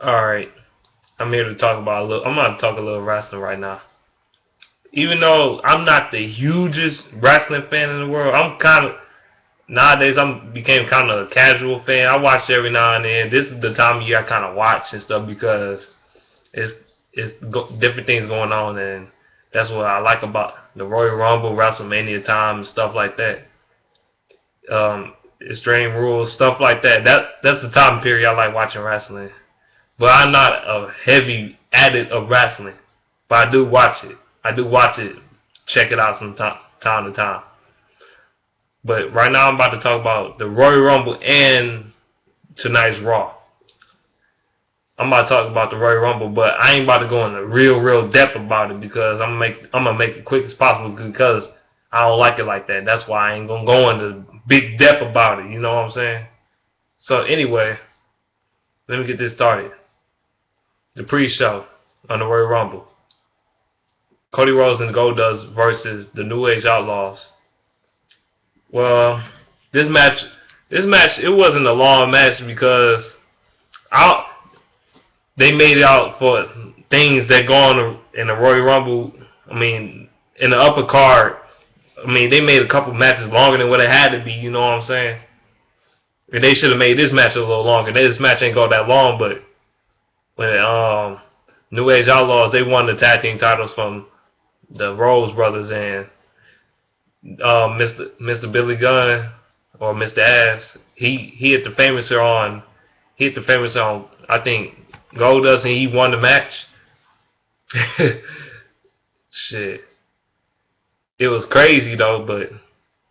Alright, I'm here to talk about a little. I'm going to talk a little wrestling right now. Even though I'm not the hugest wrestling fan in the world, I'm kind of nowadays I'm became kind of a casual fan. I watch every now and then. This is the time of year I kind of watch and stuff because it's different things going on, and that's what I like about the Royal Rumble, WrestleMania time, and stuff like that. Extreme Rules, stuff like that. That's the time period I like watching wrestling. But I'm not a heavy addict of wrestling. But I do watch it. I do watch it, check it out from time to time. But right now I'm about to talk about the Royal Rumble and tonight's Raw. I'm about to talk about the Royal Rumble, but I ain't about to go into real depth about it because I'm gonna make it quick as possible because I don't like it like that. That's why I ain't gonna go into big depth about it. You know what I'm saying? So anyway, let me get this started. The pre-show on the Royal Rumble. Cody Rhodes and the Goldust versus the New Age Outlaws. Well, this match, it wasn't a long match because I, they made it out for things that go on in the Royal Rumble. I mean, in the upper card, I mean, they made a couple matches longer than what it had to be. You know what I'm saying? And they should have made this match a little longer. This match ain't go that long, but when New Age Outlaws, they won the tag team titles from the Rose brothers, and Mr. Billy Gunn or Mr. Ass, he hit the famouser on I think Goldust, and he won the match. Shit, it was crazy though, but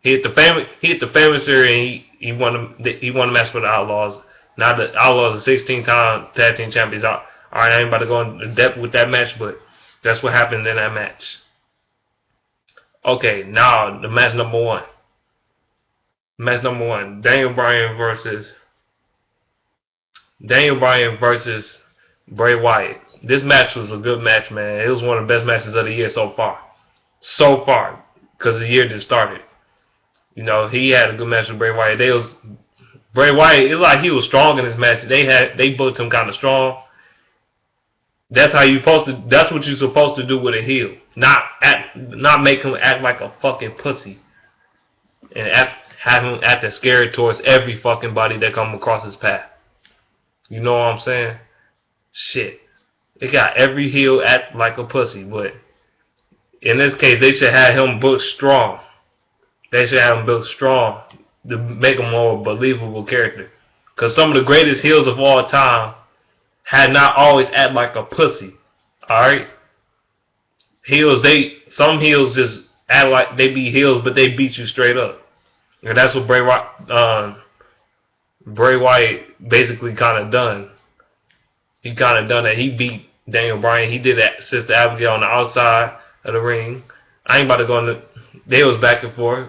he hit the famouser, and he won the match for the Outlaws. Now the Outlaws are 16-time tag team champions. I ain't about to go into depth with that match, but that's what happened in that match. Okay, now the match number one. Match number one: Daniel Bryan versus Bray Wyatt. This match was a good match, man. It was one of the best matches of the year so far. So far, because the year just started. You know, he had a good match with Bray Wyatt. Bray Wyatt. It was like he was strong in this match. They booked him kind of strong. That's how you supposed to. That's what you're supposed to do with a heel. Not make him act like a fucking pussy, and have him acting scared towards every fucking body that come across his path. You know what I'm saying? Shit. They got every heel act like a pussy, but in this case, they should have him built strong. They should have him built strong to make him a more believable character. Because some of the greatest heels of all time had not always act like a pussy. Alright? Some heels just act like they be heels, but they beat you straight up. And that's what Bray Wyatt basically kind of done. He kind of done that. He beat Daniel Bryan. He did that Sister Abigail on the outside of the ring. I ain't about to go into. They was back and forth.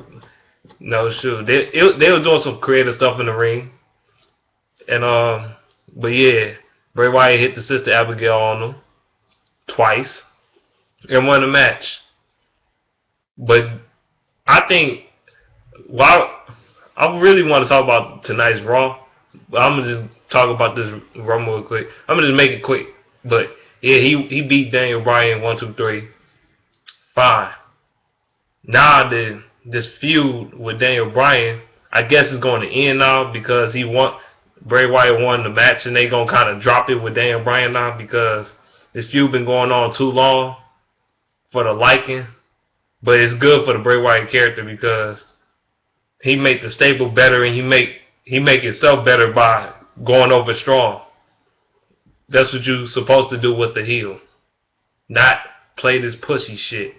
No shoot. They was doing some creative stuff in the ring. And but yeah, Bray Wyatt hit the Sister Abigail on him twice and won the match. But I think I really want to talk about tonight's Raw, but I'm gonna just talk about this Rumble real quick. I'm gonna just make it quick. But yeah, he beat Daniel Bryan 1, 2, 3. Fine. Now this feud with Daniel Bryan, I guess is going to end now because Bray Wyatt won the match, and they gonna kind of drop it with Daniel Bryan now because this feud been going on too long for the liking. But it's good for the Bray Wyatt character because he make the stable better, and he make himself better by going over strong. That's what you supposed to do with the heel, not play this pussy shit.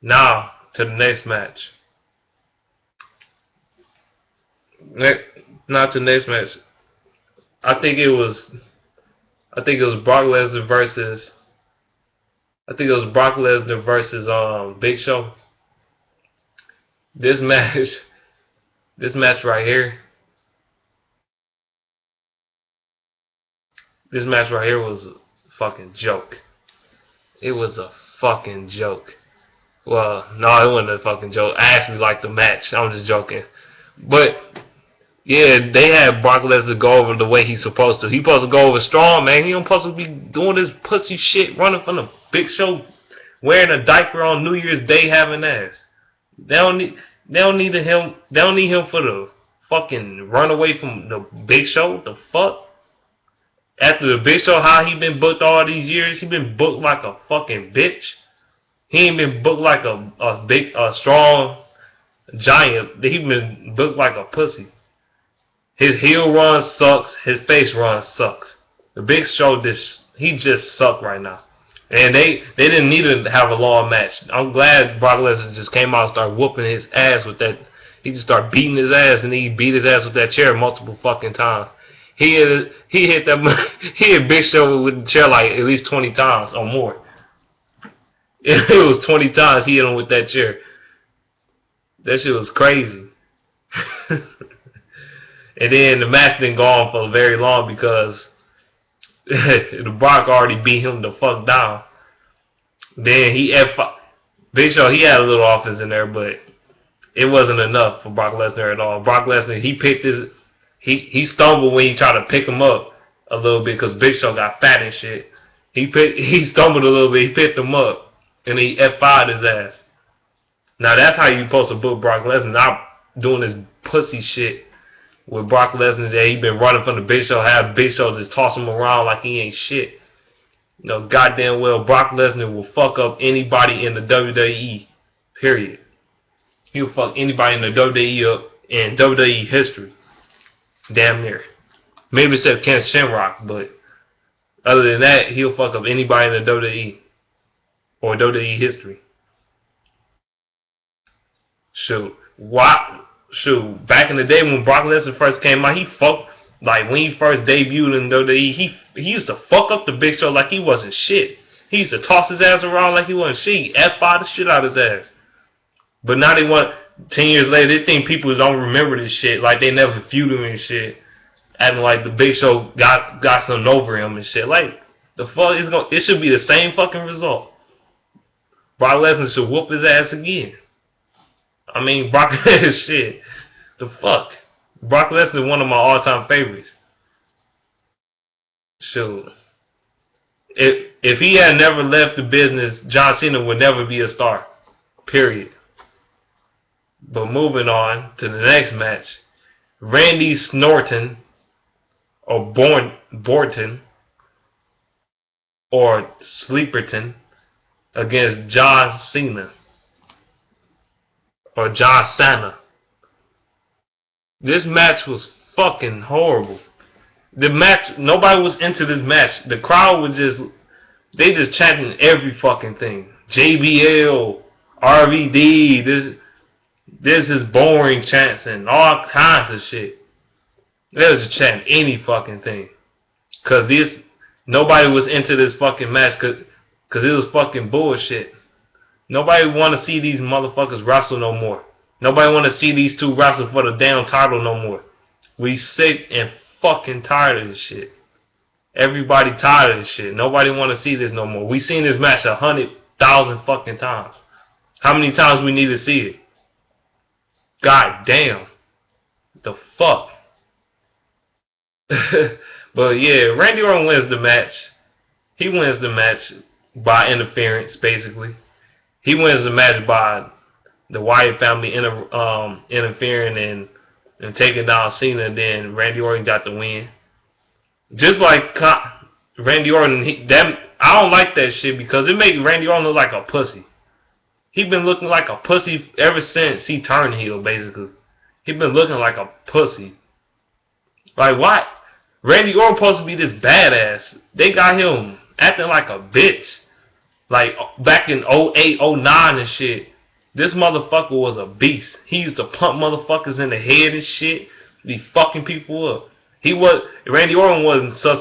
Now to the next match. Not to the next match. I think it was Brock Lesnar versus. I think it was Brock Lesnar versus Big Show. This match. This match right here. This match right here was a fucking joke. It was a fucking joke. Well, no, it wasn't a fucking joke. I actually liked the match. I'm just joking. But Yeah, they had Brock Lesnar go over the way he's supposed to. He's supposed to go over strong, man. He don't supposed to be doing this pussy shit, running from the Big Show, wearing a diaper on New Year's Day, having ass. They don't need. They don't need him. They don't need him for the fucking run away from the Big Show. The fuck. After the Big Show, how he been booked all these years? He been booked like a fucking bitch. He ain't been booked like a strong giant. He been booked like a pussy. His heel run sucks. His face run sucks. The Big Show he just suck right now. And they didn't need to have a long match. I'm glad Brock Lesnar just came out and started whooping his ass with that. He just started beating his ass, and he beat his ass with that chair multiple fucking times. He hit he hit Big Show with the chair like at least 20 times or more. It was 20 times he hit him with that chair. That shit was crazy. And then the match didn't go on for very long because the Brock already beat him the fuck down. Then Big Show, he had a little offense in there, but it wasn't enough for Brock Lesnar at all. Brock Lesnar, he stumbled when he tried to pick him up a little bit because Big Show got fat and shit. He stumbled a little bit, he picked him up, and he F5'd his ass. Now that's how you supposed to book Brock Lesnar, not doing this pussy shit with Brock Lesnar that he been running from the Big Show, have Big Show just toss him around like he ain't shit. You know, goddamn well Brock Lesnar will fuck up anybody in the WWE, period. He'll fuck anybody in the WWE up in WWE history. Damn near. Maybe except Ken Shamrock, but other than that, he'll fuck up anybody in the WWE or WWE history. Shoot. Shoot, back in the day when Brock Lesnar first came out, he fucked, like when he first debuted in WWE, he used to fuck up the Big Show like he wasn't shit. He used to toss his ass around like he wasn't shit. He F5 the shit out of his ass. But now 10 years later, they think people don't remember this shit, like they never feuded him and shit. Acting like the Big Show got something over him and shit. Like, the fuck, it should be the same fucking result. Brock Lesnar should whoop his ass again. I mean, Brock Lesnar, shit. The fuck? Brock Lesnar, one of my all-time favorites. Shoot. If he had never left the business, John Cena would never be a star. Period. But moving on to the next match. Randy Snorton, or Borton, or Sleeperton, against John Cena. Or John Cena. This match was fucking horrible. The match, nobody was into this match. The crowd was they just chanting every fucking thing. JBL, RVD, this is boring chants and all kinds of shit. They was just chanting any fucking thing. Cause nobody was into this fucking match cause it was fucking bullshit. Nobody want to see these motherfuckers wrestle no more. Nobody want to see these two wrestle for the damn title no more. We sick and fucking tired of this shit. Everybody tired of this shit. Nobody want to see this no more. We seen this match 100,000 fucking times. How many times we need to see it? God damn. The fuck. But yeah, Randy Orton wins the match. He wins the match by interference, basically. He wins the match by the Wyatt family interfering and taking down Cena. And then Randy Orton got the win. Just like Randy Orton, I don't like that shit because it makes Randy Orton look like a pussy. He been looking like a pussy ever since he turned heel, basically. He been looking like a pussy. Like, what? Randy Orton supposed to be this badass. They got him acting like a bitch. Like, back in 08, 09 and shit, this motherfucker was a beast. He used to pump motherfuckers in the head and shit, be fucking people up. Randy Orton wasn't such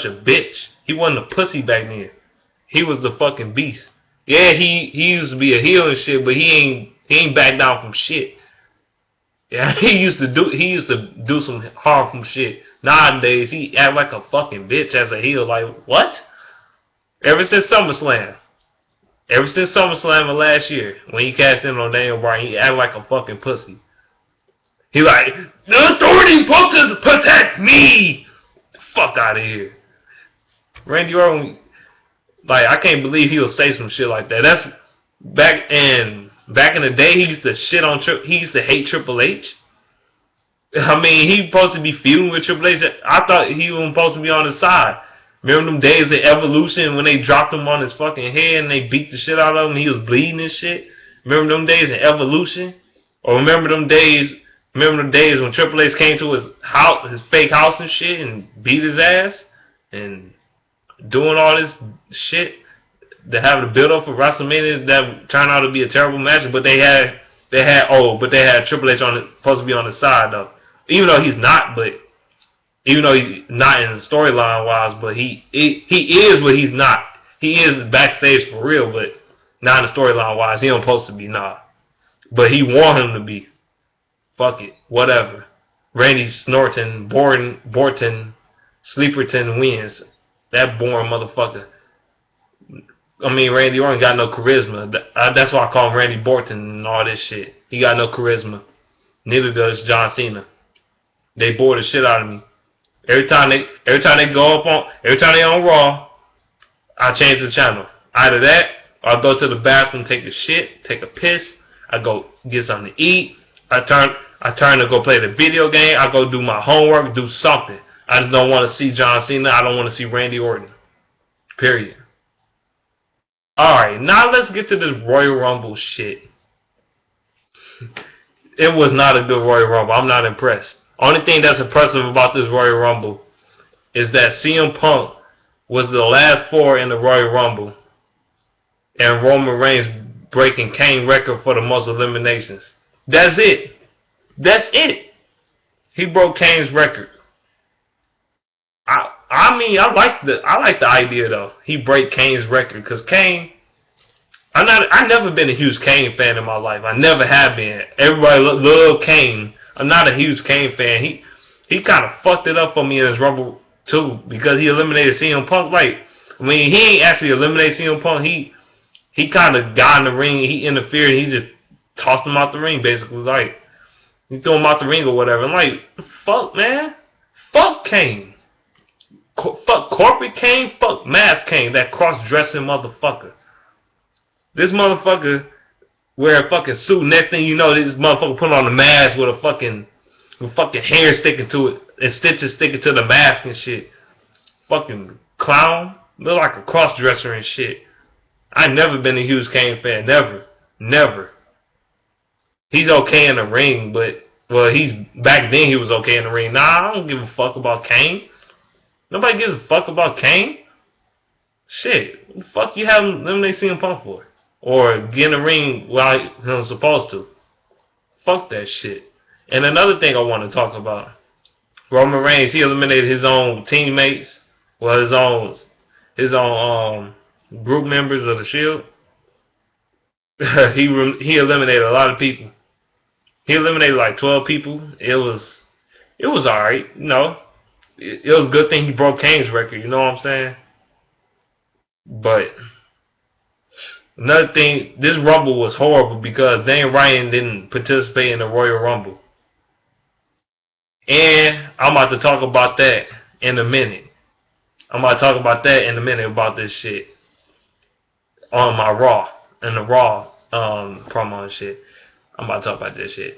a bitch. He wasn't a pussy back then. He was the fucking beast. Yeah, he used to be a heel and shit, but he ain't back down from shit. Yeah, he used to do some harmful shit. Nowadays, he act like a fucking bitch as a heel. Like, what? Ever since SummerSlam of last year, when he cashed in on Daniel Bryan, he act like a fucking pussy. He like, the authority's supposed to protect me. Fuck out of here. Randy Orton, like, I can't believe he'll say some shit like that. That's back in the day. He used to shit on he used to hate Triple H. I mean, he supposed to be feuding with Triple H. I thought he was supposed to be on his side. Remember them days of Evolution when they dropped him on his fucking head and they beat the shit out of him and he was bleeding and shit? Remember them days in Evolution? Or remember the days when Triple H came to his house, his fake house and shit, and beat his ass and doing all this shit to have the build up for WrestleMania that turned out to be a terrible match, but they had Triple H supposed to be on the side though. Even though he's not in the storyline wise, but he is what he's not. He is backstage for real, but not in the storyline wise. He don't supposed to be, nah. But he want him to be. Fuck it. Whatever. Randy Snorton, Borton, Sleeperton wins. That boring motherfucker. I mean, Randy Orton got no charisma. That's why I call him Randy Borton and all this shit. He got no charisma. Neither does John Cena. They bore the shit out of me. Every time they on Raw, I change the channel. Either that, or I go to the bathroom, take a shit, take a piss. I go get something to eat. I turn to go play the video game. I go do my homework, do something. I just don't want to see John Cena. I don't want to see Randy Orton. Period. Alright, now let's get to this Royal Rumble shit. It was not a good Royal Rumble. I'm not impressed. Only thing that's impressive about this Royal Rumble is that CM Punk was the last four in the Royal Rumble, and Roman Reigns breaking Kane's record for the most eliminations. That's it. That's it. He broke Kane's record. I mean, I like the idea though. He break Kane's record because Kane. I've never been a huge Kane fan in my life. I never have been. Everybody love Kane. I'm not a huge Kane fan. He kind of fucked it up for me in his Rumble too because he eliminated CM Punk. Like, I mean, he ain't actually eliminated CM Punk. He kind of got in the ring. He interfered. He just tossed him out the ring, basically. Like, he threw him out the ring or whatever. I'm like, fuck, man. Fuck Kane. Fuck corporate Kane. Fuck mask Kane. That cross-dressing motherfucker. This motherfucker wear a fucking suit. Next thing you know, this motherfucker put on a mask with fucking hair sticking to it and stitches sticking to the mask and shit. Fucking clown. Look like a cross-dresser and shit. I've never been a huge Kane fan. Never. He's okay in the ring, but back then he was okay in the ring. Nah, I don't give a fuck about Kane. Nobody gives a fuck about Kane. Shit, what the fuck you have eliminate CM Punk for? Or get in the ring while he was supposed to. Fuck that shit. And another thing I want to talk about. Roman Reigns, he eliminated his own teammates. Well, his own group members of the Shield. He eliminated a lot of people. He eliminated like 12 people. It was alright, you know. It was a good thing he broke Kane's record, you know what I'm saying? But another thing, this Rumble was horrible because Daniel Bryan didn't participate in the Royal Rumble. And I'm about to talk about that in a minute. About this shit. On my Raw. And the Raw promo and shit. I'm about to talk about this shit.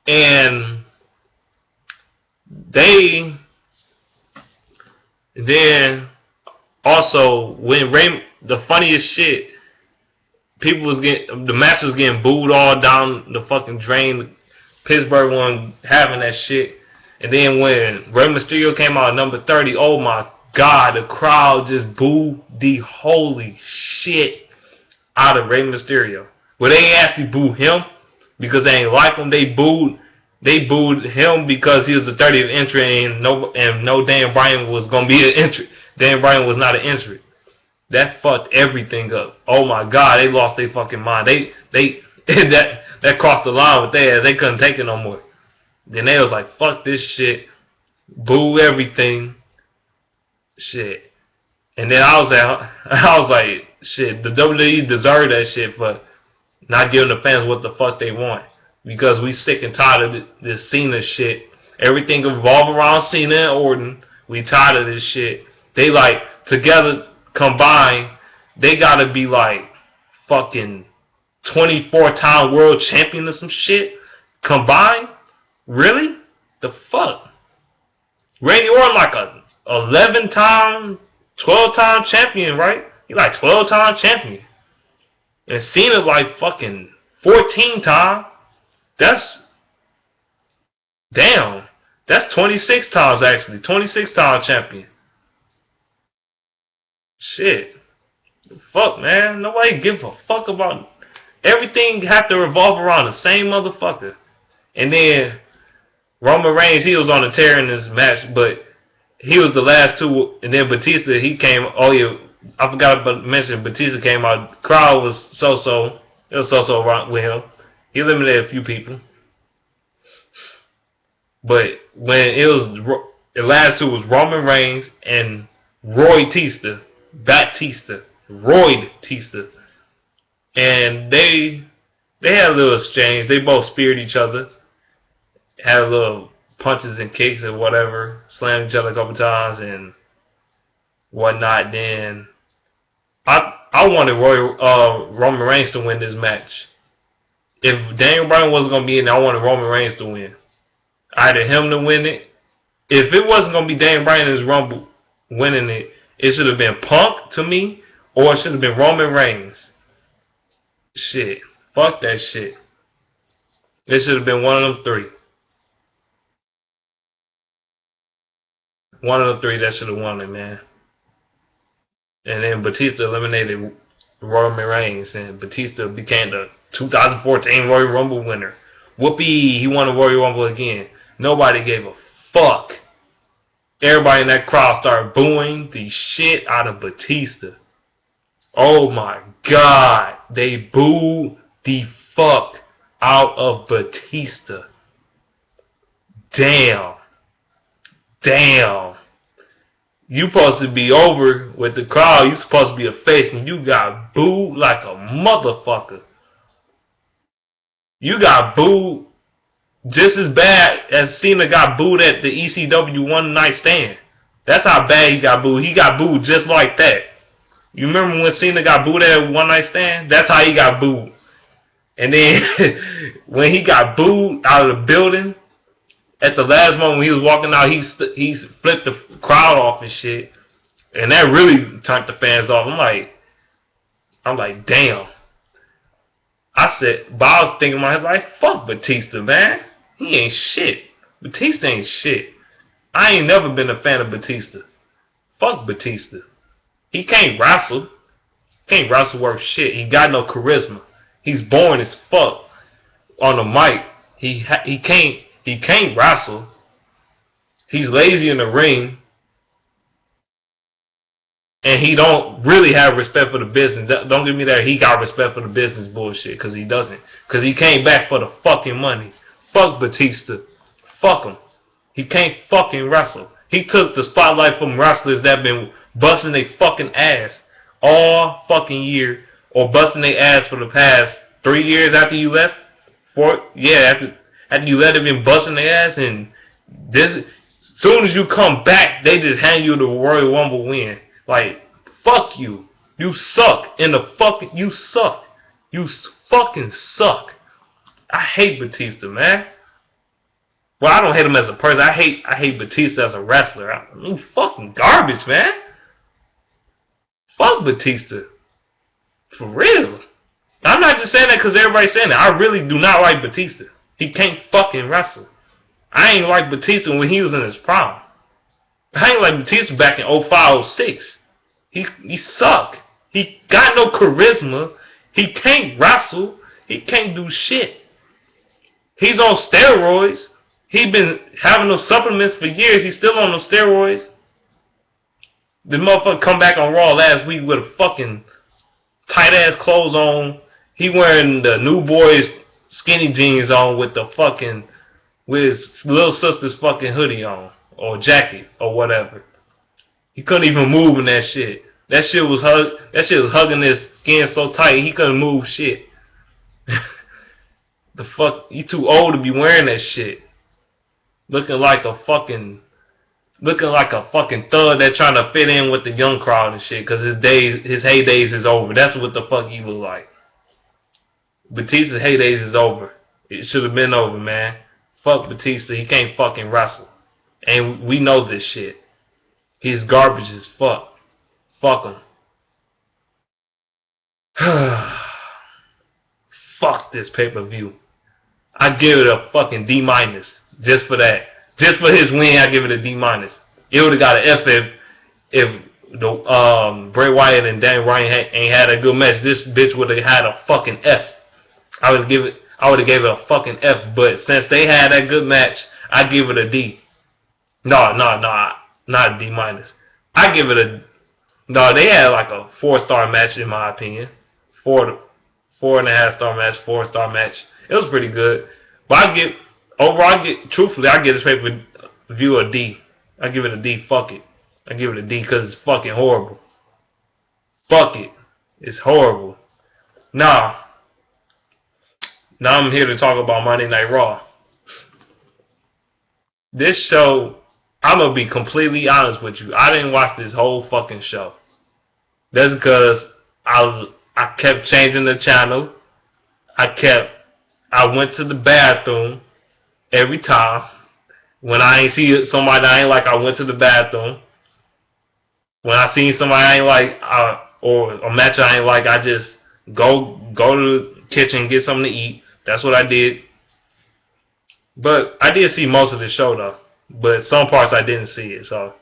And then also when the funniest shit, the match was getting booed all down the fucking drain. Pittsburgh wasn't having that shit. And then when Rey Mysterio came out at number 30, oh my God, the crowd just booed the holy shit out of Rey Mysterio. Well, they ain't actually booed him because they ain't like him. They booed him because he was the 30th entrant and no Dan Bryan was gonna be an entrant. Dan Bryan was not an entrant. That fucked everything up. Oh my God, they lost their fucking mind. That crossed the line with their ass. They couldn't take it no more. Then they was like, fuck this shit. Boo everything. Shit. And then I was like, shit, the WWE deserved that shit for not giving the fans what the fuck they want. because we sick and tired of this Cena shit. Everything revolve around Cena and Orton. We tired of this shit. They like together combined, they gotta be like fucking 24-time world champion or some shit combined. Really? The fuck? Randy Orton like a 11-time, 12-time champion, right? He like 12-time champion. And Cena like fucking 14-time. That's damn. That's 26 times actually. 26-time champion. Shit. Fuck, man. Nobody give a fuck about everything. Have to revolve around the same motherfucker. And then Roman Reigns, he was on a tear in this match, but he was the last two. And then Batista, he came. Oh yeah, I forgot about to mention. Batista came out. The crowd was so-so. It was so-so with him. He eliminated a few people. But when it was the last two was Roman Reigns and Roy Batista, and they had a little exchange. They both speared each other, had a little punches and kicks and whatever, slammed each other a couple times and whatnot. Then I wanted Roman Reigns to win this match. If Daniel Bryan wasn't gonna be in there, I wanted Roman Reigns to win. Either him to win it. If it wasn't gonna be Daniel Bryan in his Rumble winning it, it should have been Punk to me, or it should have been Roman Reigns. Shit. Fuck that shit. It should have been one of them three. One of the three that should have won it, man. And then Batista eliminated Roman Reigns, and Batista became the 2014 Royal Rumble winner. Whoopee, he won the Royal Rumble again. Nobody gave a fuck. Everybody in that crowd started booing the shit out of Batista. Oh my God. They booed the fuck out of Batista. Damn. You supposed to be over with the crowd. You supposed to be a face, and you got booed like a motherfucker. You got booed just as bad as Cena got booed at the ECW One Night Stand. That's how bad he got booed. He got booed just like that. You remember when Cena got booed at One Night Stand? That's how he got booed. And then when he got booed out of the building, at the last moment when he was walking out, he flipped the crowd off and shit. And that really turned the fans off. I'm like, damn. But I was thinking in my head, like, fuck Batista, man. He ain't shit. Batista ain't shit. I ain't never been a fan of Batista. Fuck Batista. He can't wrestle. Can't wrestle worth shit. He got no charisma. He's boring as fuck on the mic. He can't wrestle. He's lazy in the ring. And he don't really have respect for the business. Don't give me that he got respect for the business bullshit, because he doesn't. Because he came back for the fucking money. Fuck Batista. Fuck him. He can't fucking wrestle. He took the spotlight from wrestlers that been busting their fucking ass all fucking year, or busting their ass for the past 3 years after you left. After you let them in busting their ass, and this, soon as you come back, they just hand you the Royal Rumble win. Like, fuck you. You suck. You suck. You fucking suck. I hate Batista, man. Well, I don't hate him as a person. I hate Batista as a wrestler. You fucking garbage, man. Fuck Batista. For real. I'm not just saying that because everybody's saying that. I really do not like Batista. He can't fucking wrestle. I ain't like Batista when he was in his prime. I ain't like Batista back in 05, 06. He sucked. He got no charisma. He can't wrestle. He can't do shit. He's on steroids. He been having those supplements for years. He's still on those steroids. The motherfucker come back on Raw last week with a fucking tight ass clothes on. He wearing the New Boys skinny jeans on with his little sister's fucking hoodie on, or jacket, or whatever. He couldn't even move in that shit. That shit was hugging his skin so tight he couldn't move shit. The fuck, you too old to be wearing that shit. Looking like a fucking thug that trying to fit in with the young crowd and shit. Cause his heydays is over. That's what the fuck you look like. Batista's heydays is over. It should have been over, man. Fuck Batista. He can't fucking wrestle. And we know this shit. He's garbage as fuck. Fuck him. Fuck this pay-per-view. I give it a fucking D- just for that. Just for his win, I give it a D-. It would have got an F if the Bray Wyatt and Daniel Bryan ain't had a good match. This bitch would have had a fucking F. I would have gave it a fucking F. But since they had that good match, I give it a D. No, not a D-. I give it a no. They had like a 4-star match in my opinion. 4.5-star match, 4-star match. It was pretty good. But truthfully, I give this pay-per-view a D. I give it a D. Fuck it. I give it a D because it's fucking horrible. Fuck it. It's horrible. Now I'm here to talk about Monday Night Raw. This show, I'm going to be completely honest with you. I didn't watch this whole fucking show. That's because I kept changing the channel. I went to the bathroom every time. When I ain't see somebody I ain't like, I went to the bathroom. When I seen somebody I ain't like, or a match I ain't like, I just go to the kitchen and get something to eat. That's what I did. But I did see most of the show though. But some parts I didn't see it. So,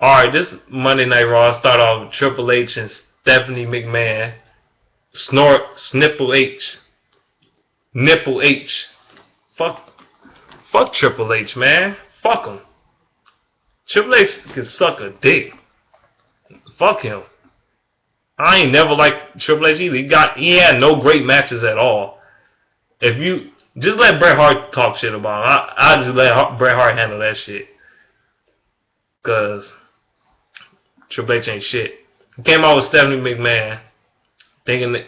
alright, this Monday Night Raw start off with Triple H and Stephanie McMahon. Nipple H. Fuck Triple H, man. Fuck him. Triple H can suck a dick. Fuck him. I ain't never liked Triple H either. He had no great matches at all. If you just let Bret Hart talk shit about him, I just let Bret Hart handle that shit. Cause Triple H ain't shit. He came out with Stephanie McMahon, thinking that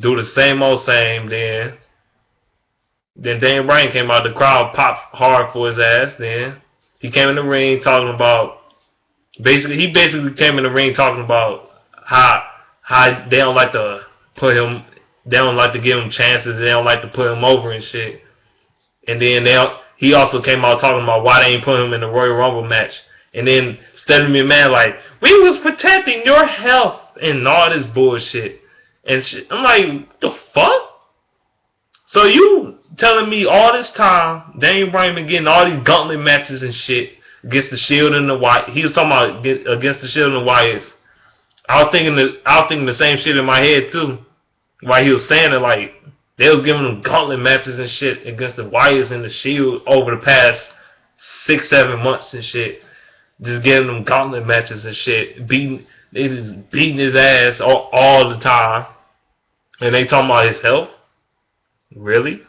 do the same old same. Then Daniel Bryan came out. The crowd popped hard for his ass. Then he came in the ring talking about he basically came in the ring talking about how they don't like to put him. They don't like to give him chances. They don't like to put him over and shit. And then he also came out talking about why they ain't put him in the Royal Rumble match. And then Stephanie McMahon like, we was protecting your health and all this bullshit. And shit. I'm like, the fuck? So you telling me all this time Daniel Bryan been getting all these gauntlet matches and shit against the Shield and the Wyatt. He was talking about against the Shield and the Wyatts. I was thinking the same shit in my head too. While he was saying it, like they was giving them gauntlet matches and shit against the Wyatts and the Shield over the past 6-7 months and shit. Just giving them gauntlet matches and shit. They just beating his ass all the time. And they talking about his health? Really?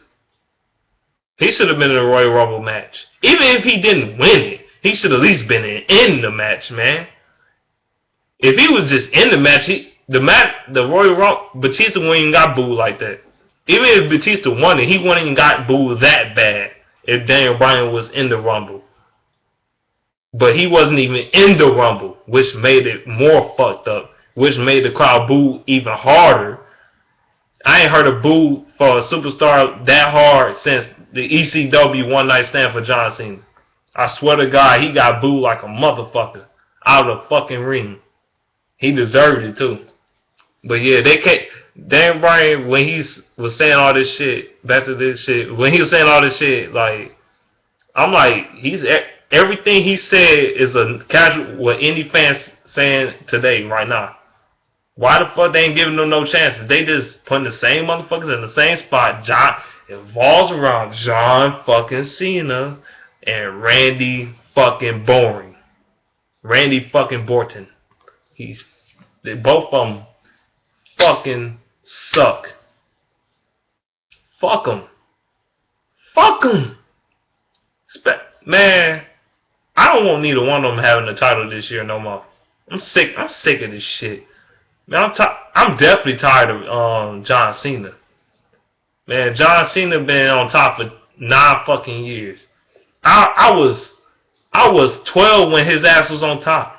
He should have been in a Royal Rumble match. Even if he didn't win it, he should at least been in the match, man. If he was just in the match, the Royal Rumble, Batista wouldn't even got booed like that. Even if Batista won it, he wouldn't even got booed that bad if Daniel Bryan was in the Rumble. But he wasn't even in the Rumble, which made it more fucked up, which made the crowd boo even harder. I ain't heard a boo for a superstar that hard since the ECW One Night Stand for John Cena. I swear to God, he got booed like a motherfucker out of the fucking ring. He deserved it too. But yeah, they can't. Dan Bryan, when he was saying all this shit, back to this shit, when he was saying all this shit, like, I'm like, everything he said is a casual, what any fans saying today, right now. Why the fuck they ain't giving them no chances? They just putting the same motherfuckers in the same spot. It revolves around John fucking Cena and Randy fucking Boring. Randy fucking Borton. Both of them fucking suck. Fuck them. Fuck them. Man, I don't want neither one of them having the title this year no more. I'm sick of this shit. Man, I'm definitely tired of John Cena. Man, John Cena been on top for 9 fucking years. I was 12 when his ass was on top.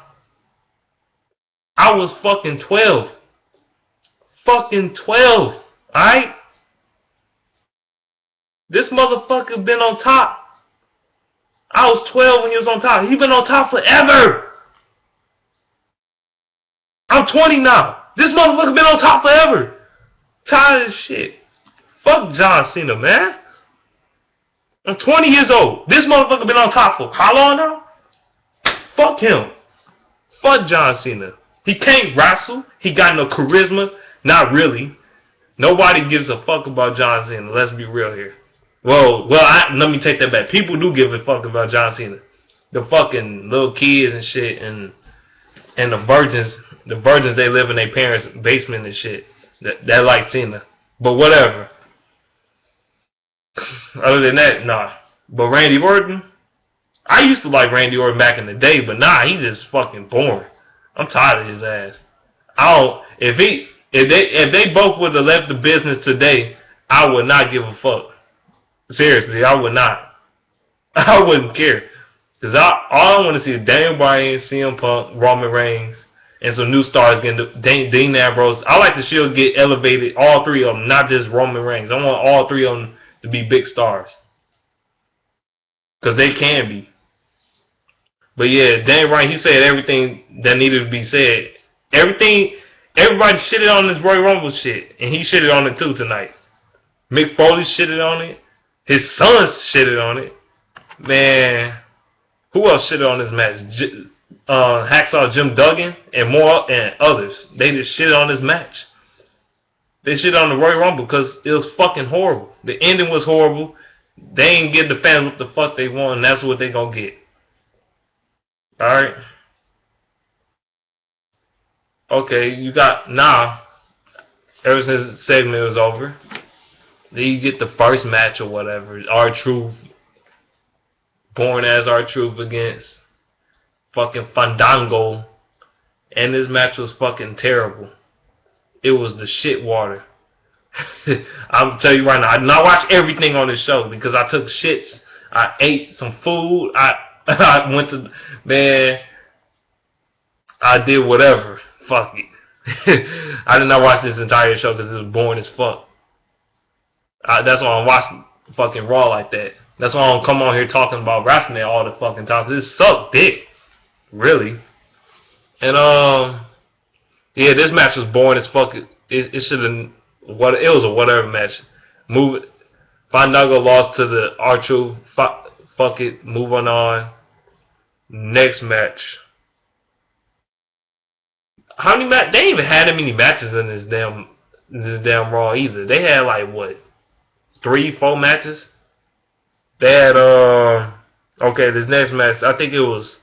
I was fucking 12. Fucking 12. Alright? This motherfucker been on top. I was 12 when he was on top. He been on top forever. I'm 20 now. This motherfucker been on top forever. Tired of this shit. Fuck John Cena, man. I'm 20 years old. This motherfucker been on top for how long now? Fuck him. Fuck John Cena. He can't wrestle. He got no charisma. Not really. Nobody gives a fuck about John Cena. Let's be real here. Let me take that back. People do give a fuck about John Cena. The fucking little kids and shit, and the virgins they live in their parents' basement and shit. That like Cena. But whatever. Other than that, nah. But Randy Orton, I used to like Randy Orton back in the day, but nah, he just fucking boring. I'm tired of his ass. If they both would have left the business today, I would not give a fuck. Seriously, I would not. I wouldn't care. Because all I want to see is Daniel Bryan, CM Punk, Roman Reigns, and some new stars getting Dean Ambrose. I like to see them get elevated, all three of them, not just Roman Reigns. I want all three of them to be big stars. Because they can be. But yeah, Daniel Bryan, he said everything that needed to be said. Everybody shitted on this Royal Rumble shit. And he shitted on it too tonight. Mick Foley shitted on it. His sons shitted on it. Man, who else shitted on this match? Hacksaw Jim Duggan and others. They just shitted on this match. They shitted on the Royal Rumble because it was fucking horrible. The ending was horrible. They ain't give the fans what the fuck they want, and that's what they gonna get. Alright? Okay, you got now. Ever since the segment was over, then you get the first match or whatever. R-Truth, born as R-Truth against fucking Fandango, and this match was fucking terrible. It was the shit water. I'm telling you right now, I did not watch everything on this show because I took shits. I ate some food. I went to, man, I did whatever. Fuck it. I did not watch this entire show because it was boring as fuck. That's why I'm watching fucking Raw like that. That's why I don't come on here talking about wrestling all the fucking time. Cause it sucked dick. Really. And, yeah, this match was boring as fuck. It should have, it was a whatever match. Fandango lost to the R-Truth. Fuck it. Moving on. Next match. How many matches? They didn't even have that many matches in this damn Raw either. They had like what, 3-4 matches. They had okay, this next match. I think it was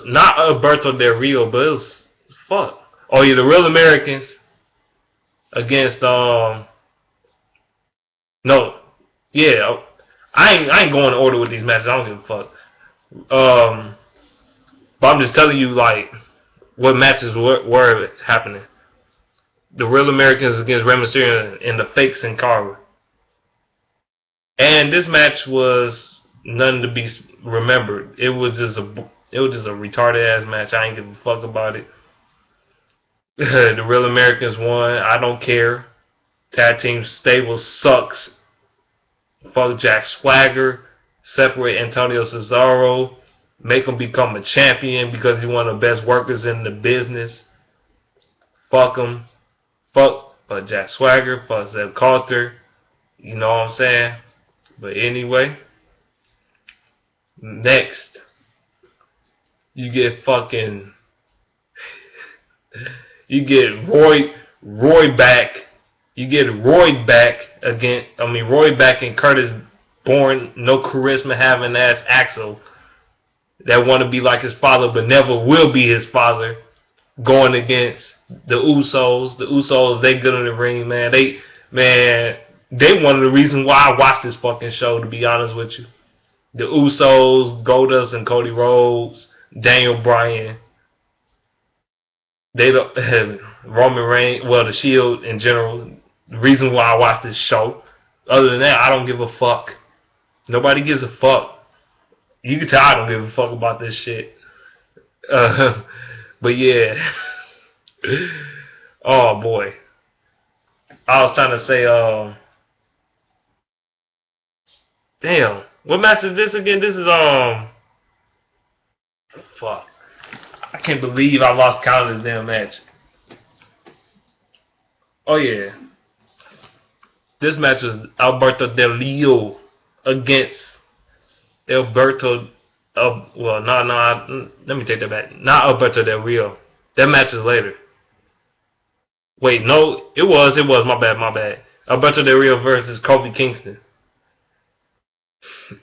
not Alberto Del Rio, but it was fuck. Oh yeah, the Real Americans against no, yeah. I ain't going in order with these matches. I don't give a fuck. But I'm just telling you, like, what matches were happening. The Real Americans against Rey Mysterio and the Fake Sin Cara. And this match was nothing to be remembered. It was just a retarded ass match. I ain't give a fuck about it. The Real Americans won. I don't care. Tag team stable sucks. Fuck Jack Swagger. Separate Antonio Cesaro. Make him become a champion because he's one of the best workers in the business. Fuck him. Fuck Jack Swagger. Fuck Zeb Coulter. You know what I'm saying? But anyway. Next. You get fucking... You get Roy back. You get Roy back again. Roy back and Curtis Bourne, no charisma having ass Axel. That want to be like his father but never will be his father, going against the Usos. The Usos, they good in the ring, man. They one of the reasons why I watched this fucking show, to be honest with you. The Usos, Goldust and Cody Rhodes, Daniel Bryan. They don't Roman Reigns, well, the Shield in general. the reason why I watch this show. Other than that, I don't give a fuck. Nobody gives a fuck. You can tell I don't give a fuck about this shit. But yeah. Oh boy. I was trying to say, damn. What match is this again? This is, fuck. I can't believe I lost count of this damn match. Oh yeah. This match was Alberto Del Rio against Alberto, let me take that back. Not Alberto Del Rio. That match is later. Wait, no, it was, my bad. Alberto Del Rio versus Kofi Kingston.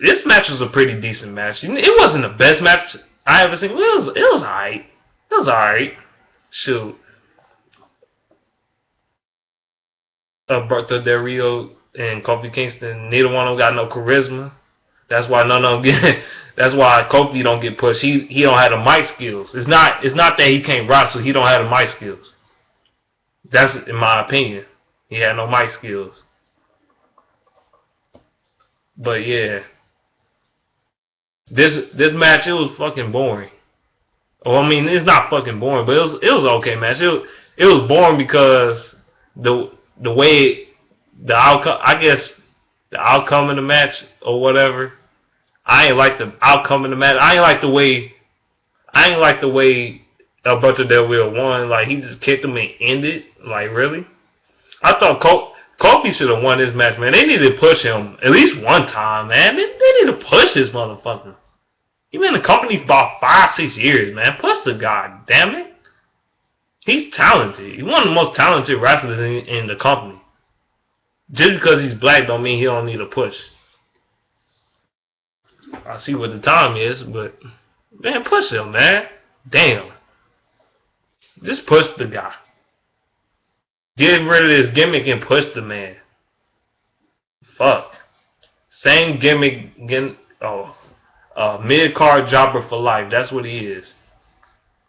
This match was a pretty decent match. It wasn't the best match I ever seen. It was alright. It was alright. Shoot. Alberto Del Rio and Kofi Kingston, neither one of them got no charisma. That's why none of them get. That's why Kofi don't get pushed. He don't have the mic skills. It's not that he can't wrestle. He don't have the mic skills. That's in my opinion. He had no mic skills. But yeah, this match, it was fucking boring. Well, I mean, it's not fucking boring, but it was an okay match. It was boring because the way the outcome, I guess the outcome of the match or whatever. I ain't like the outcome of the match. I ain't like the way Alberto Del Rio won. Like, he just kicked him and ended. Like, really? I thought Kofi should have won this match, man. They need to push him at least one time, man. They need to push this motherfucker. He been in the company for about 5-6 years, man. Push the guy, damn it. He's talented. He's one of the most talented wrestlers in the company. Just because he's black don't mean he don't need a push. I see what the time is, but man, push him, man. Damn. Just push the guy. Get rid of this gimmick and push the man. Fuck. Same gimmick again. Mid-card jobber for life. That's what he is.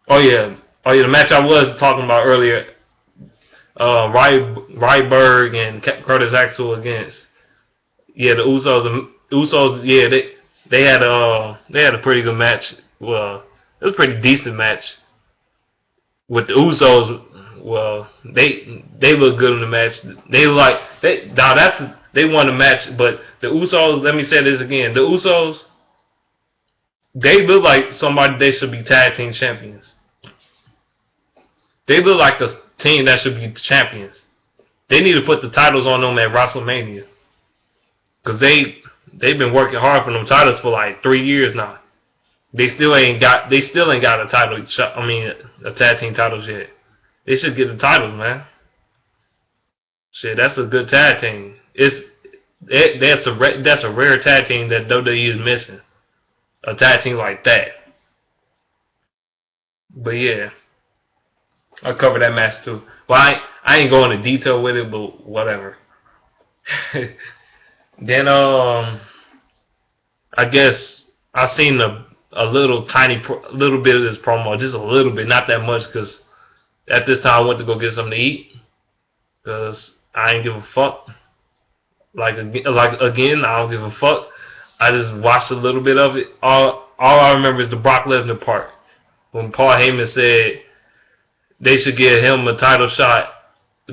Oh yeah, the match I was talking about earlier. Ryberg and Curtis Axel against the Usos. Yeah, they had a pretty good match. Well, it was a pretty decent match with the Usos. Well, they look good in the match. They won the match, but the Usos. Let me say this again: the Usos, they look like somebody they should be tag team champions. They look like a team that should be champions. They need to put the titles on them at WrestleMania, cause they've been working hard for them titles for like 3 years now. They still ain't got a title. I mean, a tag team titles yet. They should get the titles, man. Shit, that's a good tag team. That's a rare tag team that WWE is missing. A tag team like that. But yeah, I covered that match too. Well, I ain't going into detail with it, but whatever. Then I guess I seen a little bit of this promo, just a little bit, not that much, because at this time I went to go get something to eat, because I ain't give a fuck. Like again, I don't give a fuck. I just watched a little bit of it. All I remember is the Brock Lesnar part, when Paul Heyman said they should give him a title shot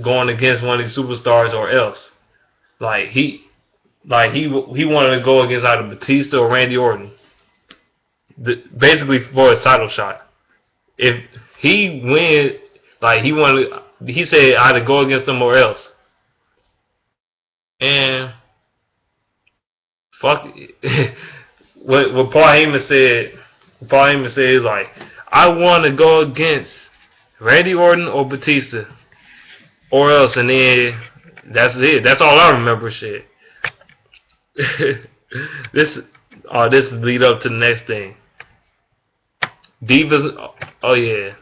going against one of these superstars or else. He wanted to go against either Batista or Randy Orton, basically for his title shot. If he wins, he said either go against them or else. And fuck it. what Paul Heyman said is like, I want to go against Randy Orton or Batista or else, and then that's it. That's all I remember. Shit. This lead up to the next thing. Divas. Oh yeah.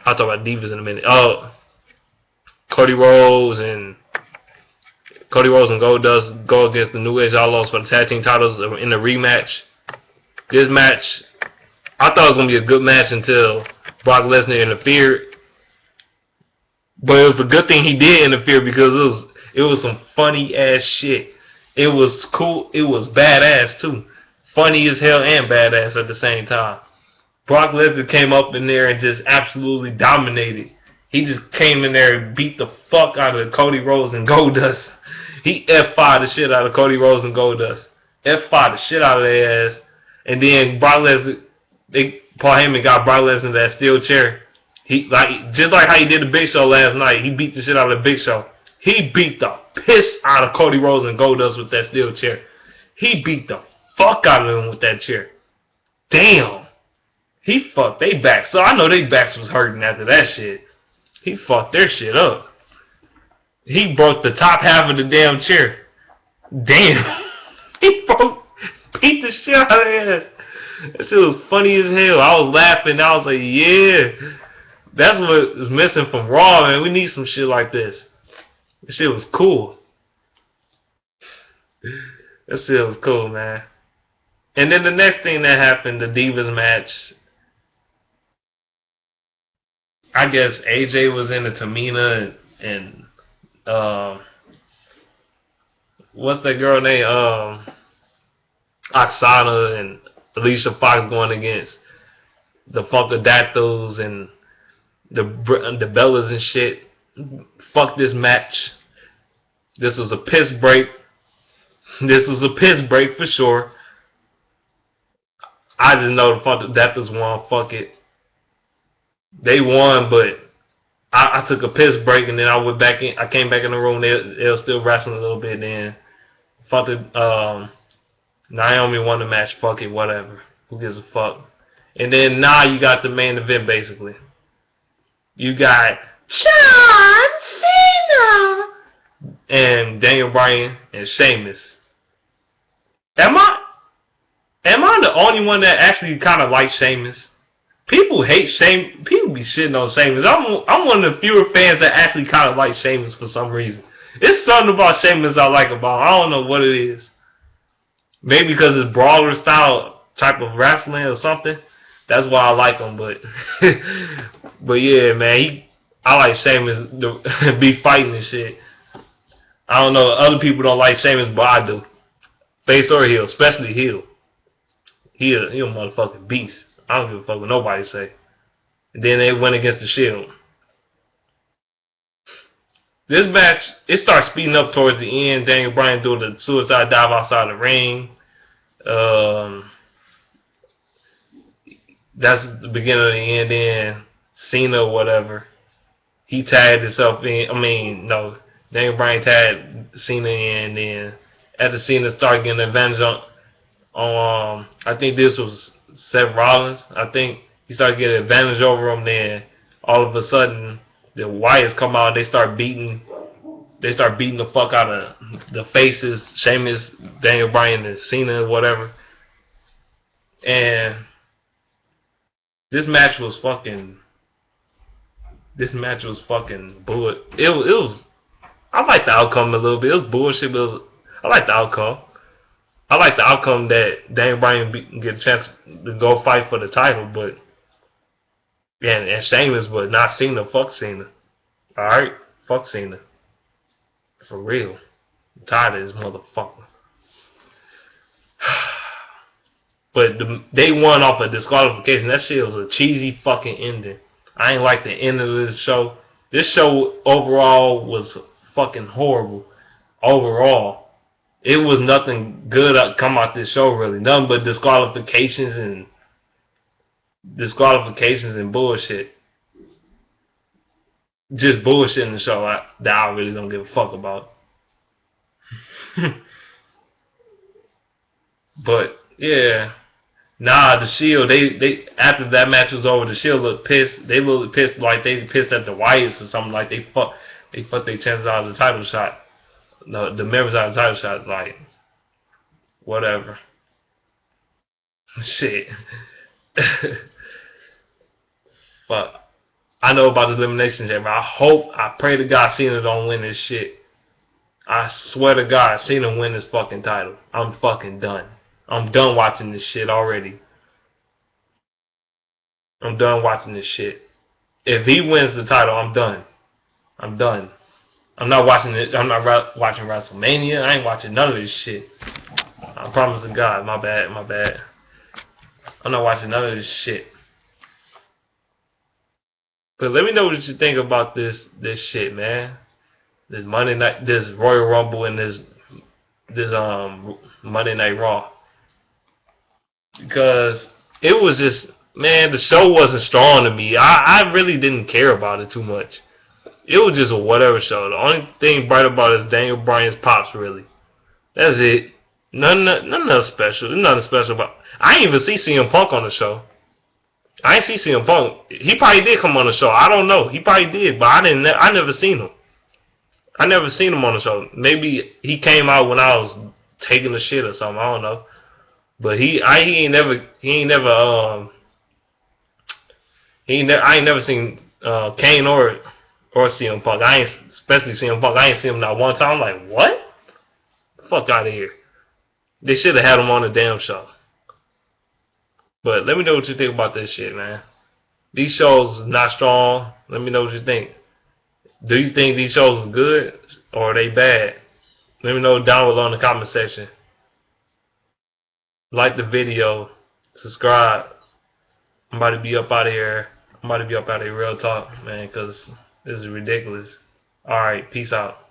I'll talk about Divas in a minute. Cody Rhodes and Goldust go against the New Age Outlaws for the tag team titles in the rematch. This match, I thought it was gonna be a good match until Brock Lesnar interfered. But it was a good thing he did interfere because it was some funny ass shit. It was cool. It was badass too. Funny as hell and badass at the same time. Brock Lesnar came up in there and just absolutely dominated. He just came in there and beat the fuck out of Cody Rhodes and Goldust. He F5'd the shit out of Cody Rhodes and Goldust. F5'd the shit out of their ass. And then Brock Lesnar, Paul Heyman got Brock Lesnar that steel chair. He just like how he did the Big Show last night. He beat the shit out of the Big Show. He beat the piss out of Cody Rhodes and Goldust with that steel chair. He beat the fuck out of him with that chair. Damn. He fucked they backs. So I know they backs was hurting after that shit. He fucked their shit up. He broke the top half of the damn chair. Damn. He beat the shit out of their ass. That shit was funny as hell. I was laughing. I was like, yeah. That's what is missing from Raw, man. We need some shit like this. This shit was cool. That shit was cool, man. And then the next thing that happened, the Divas match. I guess AJ was in the Tamina and what's that girl name? Oksana and Alicia Fox going against the Funkadactyls and the Bellas and shit. Fuck this match. This was a piss break. This was a piss break for sure. I just know the Funkadactyls won. Fuck it. They won, but I took a piss break and then I went back in. I came back in the room. They were still wrestling a little bit. Then Naomi won the match. Fuck it, whatever. Who gives a fuck? And then now you got the main event basically. You got John Cena and Daniel Bryan and Sheamus. Am I the only one that actually kind of likes Sheamus? People hate Sheamus. People be shitting on Sheamus. I'm one of the fewer fans that actually kind of like Sheamus for some reason. It's something about Sheamus I like about him. I don't know what it is. Maybe because it's brawler style type of wrestling or something. That's why I like him. But but yeah, man, I like Sheamus to be fighting and shit. I don't know. Other people don't like Sheamus, but I do. Face or heel, especially heel. He a motherfucking beast. I don't give a fuck what nobody say. And then they went against the Shield. This match, it starts speeding up towards the end. Daniel Bryan doing the suicide dive outside the ring. That's the beginning of the end. Then Cena or whatever, he tagged himself in. Daniel Bryan tagged Cena in. And then after Cena started getting advantage on I think this was Seth Rollins. I think he started getting advantage over him. Then all of a sudden, the Wyatts come out. They start beating the fuck out of the faces. Sheamus, Daniel Bryan, and Cena, whatever. And this match was fucking bull. It was. I like the outcome a little bit. It was bullshit, but I like the outcome. I like the outcome that Daniel Bryan get a chance to go fight for the title, but and Sheamus, but not Cena. Fuck Cena. All right, fuck Cena. For real. I'm tired of this motherfucker. But they won off a disqualification. That shit was a cheesy fucking ending. I ain't like the end of this show. This show overall was fucking horrible. Overall. It was nothing good come out this show really. Nothing but disqualifications and bullshit. Just bullshit in the show that I really don't give a fuck about. But yeah. Nah, the Shield, they after that match was over, the Shield looked pissed. They looked pissed like they pissed at the Wyatts or something, like they fucked their chances out of the title shot. No, the members out of the title shot, like whatever. Shit. Fuck. I know about the Elimination Chamber. I pray to God Cena don't win this shit. I swear to God Cena win this fucking title. I'm fucking done. I'm done watching this shit already. I'm done watching this shit. If he wins the title, I'm done. I'm done. I'm not watching it. I'm not watching WrestleMania. I ain't watching none of this shit. I promise to God. My bad. My bad. I'm not watching none of this shit. But let me know what you think about this shit, man. This Monday night, this Royal Rumble, and this Monday Night Raw. Because it was just, man, the show wasn't strong to me. I really didn't care about it too much. It was just a whatever show. The only thing bright about it is Daniel Bryan's pops, really. That's it. Nothing special. There's nothing special about. I didn't even see CM Punk on the show. I ain't see CM Punk. He probably did come on the show. I don't know. He probably did, but I didn't. I never seen him. I never seen him on the show. Maybe he came out when I was taking the shit or something. I don't know. But I ain't never seen Kane or CM Punk. I ain't especially CM Punk. I ain't seen him not one time. I'm like, what? Fuck out of here. They should have had him on the damn show. But let me know what you think about this shit, man. These shows are not strong. Let me know what you think. Do you think these shows are good or are they bad? Let me know down below in the comment section. Like the video. Subscribe. I'm about to be up out of here. I'm about to be up out of here real talk, man, because this is ridiculous. Alright, peace out.